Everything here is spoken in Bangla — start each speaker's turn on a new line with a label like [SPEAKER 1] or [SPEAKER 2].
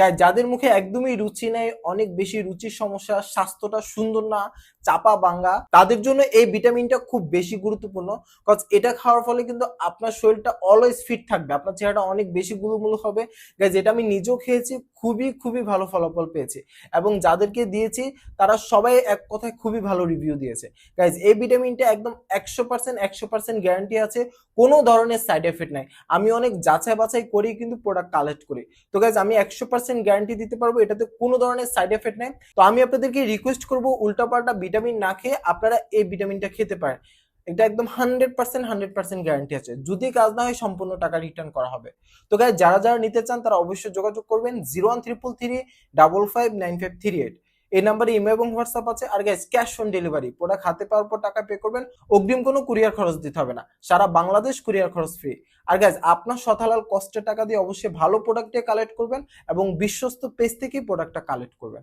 [SPEAKER 1] তাই যাদের মুখে একদমই রুচি নেই, অনেক বেশি রুচির সমস্যা, স্বাস্থ্যটা সুন্দর না, চাপা বাঙ্গা, তাদের জন্য এই ভিটামিনটা খুব বেশি গুরুত্বপূর্ণ। কজ এটা খাওয়ার ফলে কিন্তু আপনার শরীরটা অলওয়েজ ফিট থাকবে, আপনার চেহারাটা অনেক বেশি গুলুমুলু হবে। গাইজ এটা আমি নিজেও খেয়েছি, খুবই খুবই ভালো ফলাফল পেয়েছি, এবং যাদেরকে দিয়েছি তারা সবাই এক কথায় খুবই ভালো রিভিউ দিয়েছে। গাইজ এই ভিটামিনটা একদম 100% গ্যারান্টি আছে, কোনো ধরনের সাইড এফেক্ট নাই। আমি অনেক যাচাই বাছাই করেই কিন্তু প্রোডাক্ট কালেক্ট করি। তো গাইজ আমি 100% গ্যারান্টি দিতে পারবো এটাতে কোনো ধরনের সাইড এফেক্ট নেই। তো আমি আপনাদেরকে রিকোয়েস্ট করবো উল্টাপাল্টা ভিটামিন না খেয়ে আপনারা এই ভিটামিনটা খেতে পারেন। এটা একদম 100% গ্যারান্টি আছে, যদি কাজ না হয় সম্পূর্ণ টাকা রিটার্ন করা হবে। তো গাইজ যারা যারা নিতে চান তারা অবশ্যই যোগাযোগ করবেন 01333559538। এই নাম্বারে ইমেল এবং হোয়াটসঅ্যাপ আছে। আর guys cash on delivery, product হাতে পাওয়ার পর টাকা পে করবেন, অগ্রিম কোনো কুরিয়ার খরচ দিতে হবে না, সারা বাংলাদেশ কুরিয়ার খরচ ফ্রি। আর গাইজ আপনার শতহালাল কষ্টের টাকা দিয়ে অবশ্যই ভালো প্রোডাক্টে কালেক্ট করবেন এবং বিশ্বস্ত পেজ থেকেই প্রোডাক্টটা কালেক্ট করবেন।